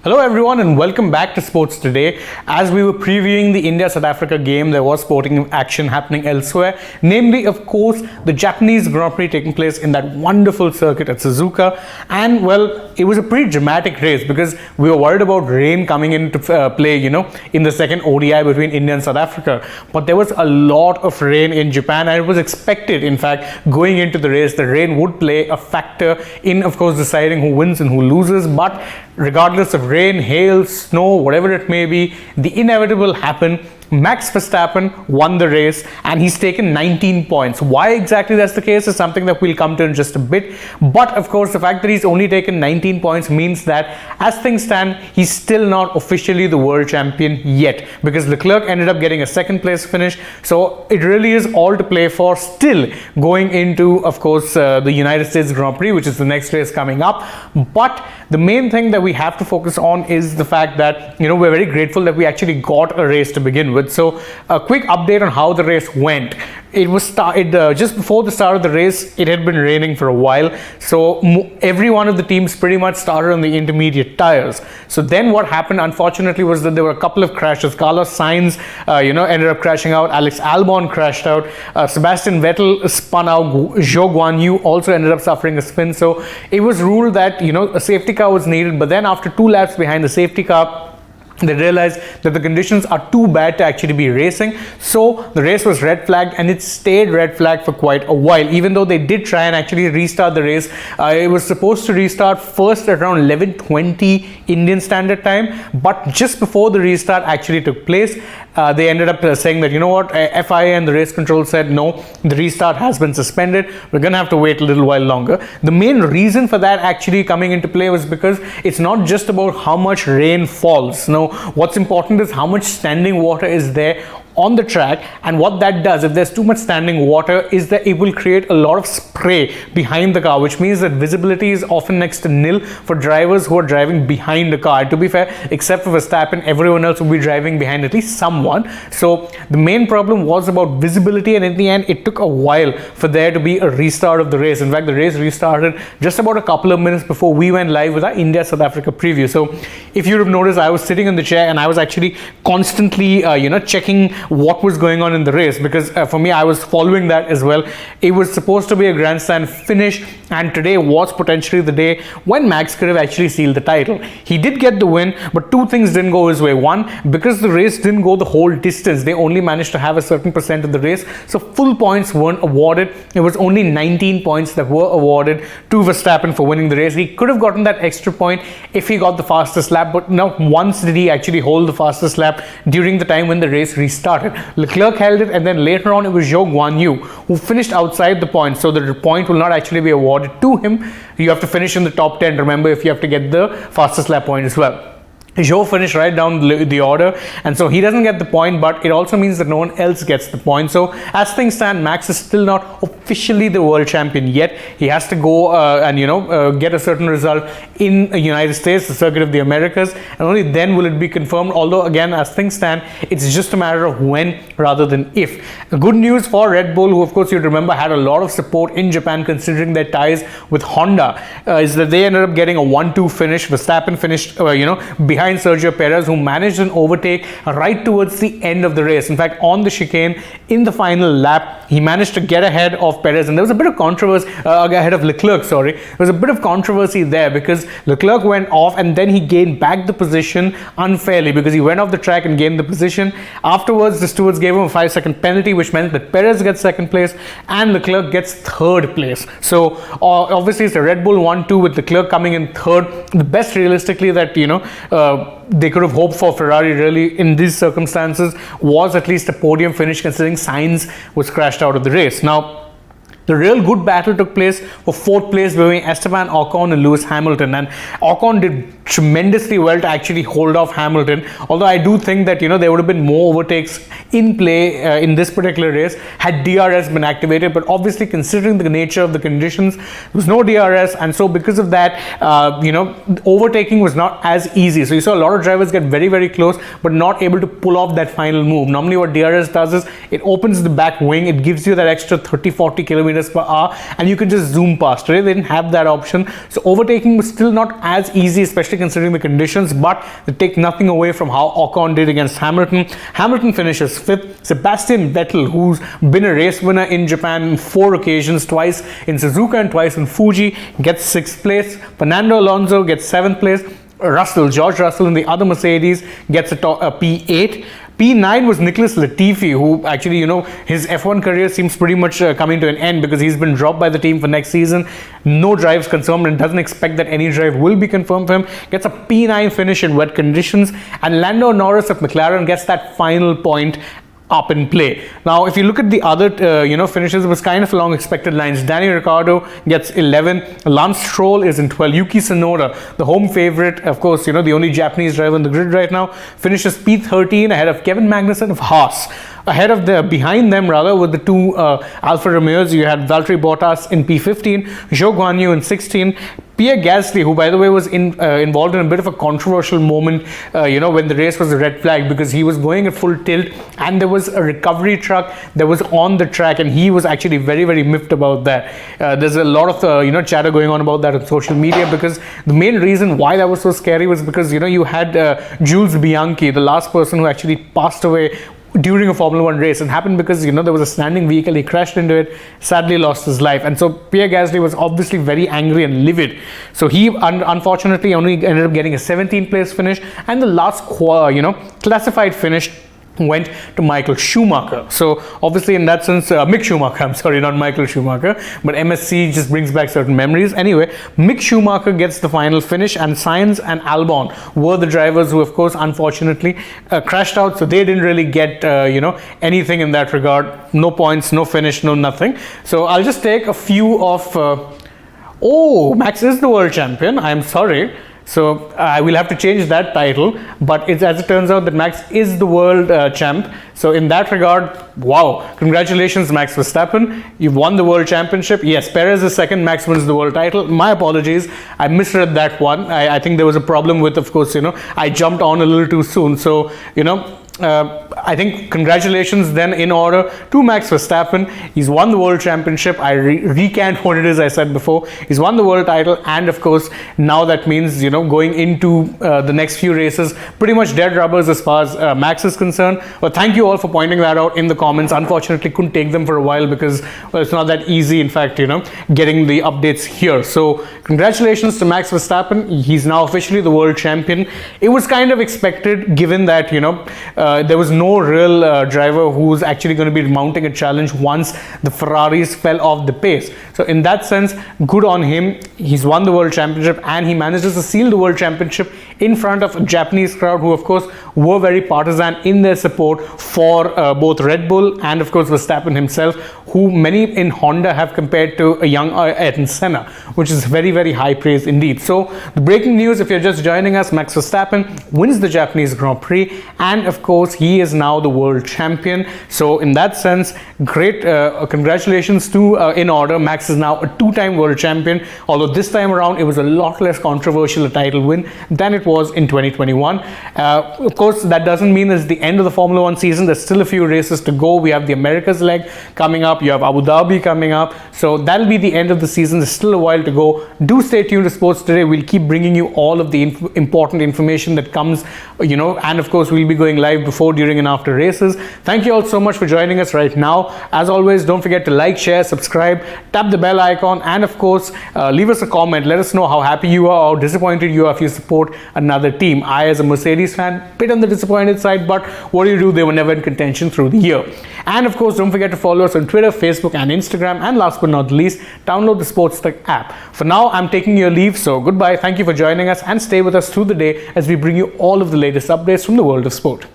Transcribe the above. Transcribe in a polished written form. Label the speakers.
Speaker 1: Hello everyone and welcome back to Sports Today. As we were previewing the India-South Africa game, there was sporting action happening elsewhere. Namely, of course, the Japanese Grand Prix taking place in that wonderful circuit at Suzuka. And well, it was a pretty dramatic race because we were worried about rain coming into play, in the second ODI between India and South Africa. But there was a lot of rain in Japan and it was expected, in fact, going into the race, the rain would play a factor in, of course, deciding who wins and who loses. But regardless of rain, hail, snow, whatever it may be, the inevitable happened. Max Verstappen won the race and he's taken 19 points. Why exactly that's the case is something that we'll come to in just a bit. But of course, the fact that he's only taken 19 points means that as things stand, he's still not officially the world champion yet, because Leclerc ended up getting a second place finish. So it really is all to play for still going into, of course, the United States Grand Prix, which is the next race coming up. But the main thing that we have to focus on is the fact that, we're very grateful that we actually got a race to begin with. So a quick update on how the race went. It was just before the start of the race, it had been raining for a while. So every one of the teams pretty much started on the intermediate tires. So then what happened, unfortunately, was that there were a couple of crashes. Carlos Sainz, ended up crashing out. Alex Albon crashed out. Sebastian Vettel spun out. Zhou Guanyu also ended up suffering a spin. So it was ruled that, a safety car was needed. But then after 2 laps behind the safety car, they realized that the conditions are too bad to actually be racing. So the race was red flagged and it stayed red flagged for quite a while, even though they did try and actually restart the race. It was supposed to restart first at around 11:20 Indian Standard Time, but just before the restart actually took place, they ended up saying that, FIA and the race control said, no, the restart has been suspended. We're going to have to wait a little while longer. The main reason for that actually coming into play was because it's not just about how much rain falls. No, what's important is how much standing water is there on the track, and what that does, if there's too much standing water, is that it will create a lot of spray behind the car, which means that visibility is often next to nil for drivers who are driving behind the car. To be fair, except for Verstappen, everyone else will be driving behind at least someone. So the main problem was about visibility, and in the end it took a while for there to be a restart of the race. In fact, the race restarted just about a couple of minutes before we went live with our India-South Africa preview. So if you'd have noticed, I was sitting in the chair and I was actually constantly checking what was going on in the race, because for me, I was following that as well. It was supposed to be a grandstand finish, and today was potentially the day when Max could have actually sealed the title. He did get the win, but two things didn't go his way. One, because the race didn't go the whole distance, they only managed to have a certain percent of the race, so full points weren't awarded. It was only 19 points that were awarded to Verstappen for winning the race. He could have gotten that extra point if he got the fastest lap, but not once did he actually hold the fastest lap during the time when the race restarted. Leclerc held it, and then later on it was Zhou Guanyu who finished outside the point, so the point will not actually be awarded to him. You have to finish in the top 10, remember, if you have to get the fastest lap point as well. Zhou finished right down the order, and so he doesn't get the point, but it also means that no one else gets the point. So as things stand, Max is still not officially the world champion yet. He has to go and get a certain result in the United States, the circuit of the Americas, and only then will it be confirmed. Although again, as things stand, it's just a matter of when rather than if. Good news for Red Bull, who of course you'd remember had a lot of support in Japan considering their ties with Honda, is that they ended up getting a 1-2 finish. Verstappen finished behind Sergio Perez, who managed an overtake right towards the end of the race. In fact, on the chicane in the final lap, he managed to get ahead of Perez, and there was a bit of controversy ahead of Leclerc. There was a bit of controversy there because Leclerc went off and then he gained back the position unfairly because he went off the track and gained the position. Afterwards, the stewards gave him a 5-second penalty, which meant that Perez gets second place and Leclerc gets third place. So obviously it's a Red Bull 1-2 with Leclerc coming in third. The best realistically that they could have hoped for Ferrari really in these circumstances was at least a podium finish, considering Sainz was crashed out of the race. Now, the real good battle took place for fourth place between Esteban Ocon and Lewis Hamilton, and Ocon did tremendously well to actually hold off Hamilton, although I do think that there would have been more overtakes in play in this particular race had DRS been activated, but obviously considering the nature of the conditions, there was no DRS, and so because of that overtaking was not as easy. So you saw a lot of drivers get very, very close but not able to pull off that final move. Normally what DRS does is it opens the back wing, it gives you that extra 30-40 kilometers per hour and you can just zoom past. Today they didn't have that option, so overtaking was still not as easy, especially considering the conditions, but they take nothing away from how Ocon did against Hamilton. Hamilton finishes 5th. Sebastian Vettel, who's been a race winner in Japan on 4 occasions, twice in Suzuka and twice in Fuji, gets 6th place. Fernando Alonso gets 7th place. George Russell in the other Mercedes gets a P8. P9 was Nicholas Latifi, who actually, his F1 career seems pretty much coming to an end because he's been dropped by the team for next season. No drives confirmed and doesn't expect that any drive will be confirmed for him. Gets a P9 finish in wet conditions. And Lando Norris of McLaren gets that final point up in play. Now, if you look at the other, finishes, it was kind of along expected lines. Danny Ricciardo gets 11. Lance Stroll is in 12. Yuki Tsunoda, the home favorite, of course, the only Japanese driver on the grid right now, finishes P13 ahead of Kevin Magnussen of Haas. Behind them with the 2 Alfa Romeos, you had Valtteri Bottas in P15, Zhou Guanyu in 16, Pierre Gasly, who by the way was involved in a bit of a controversial moment, when the race was a red flag because he was going at full tilt and there was a recovery truck that was on the track and he was actually very, very miffed about that. There's a lot of, chatter going on about that on social media because the main reason why that was so scary was because, you had Jules Bianchi, the last person who actually passed away during a Formula 1 race. It happened because there was a standing vehicle, he crashed into it, sadly lost his life, and so Pierre Gasly was obviously very angry and livid. So he unfortunately only ended up getting a 17th place finish, and the last classified finish went to Michael Schumacher. So obviously in that sense, Mick Schumacher, I'm sorry, not Michael Schumacher, but MSC just brings back certain memories. Anyway, Mick Schumacher gets the final finish, and Sainz and Albon were the drivers who, of course, unfortunately crashed out, so they didn't really get anything in that regard. No points, no finish, no nothing. So I'll just take a few of Max is the world champion. I'm sorry. So I will have to change that title, but as it turns out that Max is the world champ. So in that regard, wow, congratulations Max Verstappen, you've won the world championship. Yes, Perez is second, Max wins the world title. My apologies, I misread that one. I think there was a problem with, of course, I jumped on a little too soon. So, I think congratulations then in order to Max Verstappen. He's won the world championship. I recant what it is I said before. He's won the world title, and of course now that means going into the next few races pretty much dead rubbers as far as Max is concerned. But thank you all for pointing that out in the comments. Unfortunately couldn't take them for a while because it's not that easy, in fact, getting the updates here. So congratulations to Max Verstappen. He's now officially the world champion. It was kind of expected given that there was no real driver who's actually going to be mounting a challenge once the Ferraris fell off the pace. So in that sense, good on him. He's won the world championship and he manages to seal the world championship in front of a Japanese crowd who, of course, were very partisan in their support for both Red Bull and, of course, Verstappen himself, who many in Honda have compared to a young Ayrton Senna, which is very, very high praise indeed. So the breaking news, if you're just joining us, Max Verstappen wins the Japanese Grand Prix, and of course he is now the world champion. So in that sense, great congratulations to in order. Max is now a 2-time world champion, although this time around it was a lot less controversial a title win than it was in 2021. Of course, that doesn't mean it's the end of the Formula 1 season. There's still a few races to go. We have the Americas leg coming up, you have Abu Dhabi coming up, so that'll be the end of the season. There's still a while to go. Do stay tuned to Sports Today. We'll keep bringing you all of the important information that comes, and of course we'll be going live before, during and after races. Thank you all so much for joining us right now. As always, don't forget to like, share, subscribe, tap the bell icon, and of course leave us a comment. Let us know how happy you are or disappointed you are if you support another team. I, as a Mercedes fan, bit on the disappointed side, but what do? They were never in contention through the year. And of course, don't forget to follow us on Twitter, Facebook and Instagram, and last but not least, download the AajTak app. For now, I'm taking your leave, so goodbye. Thank you for joining us, and stay with us through the day as we bring you all of the latest updates from the world of sport.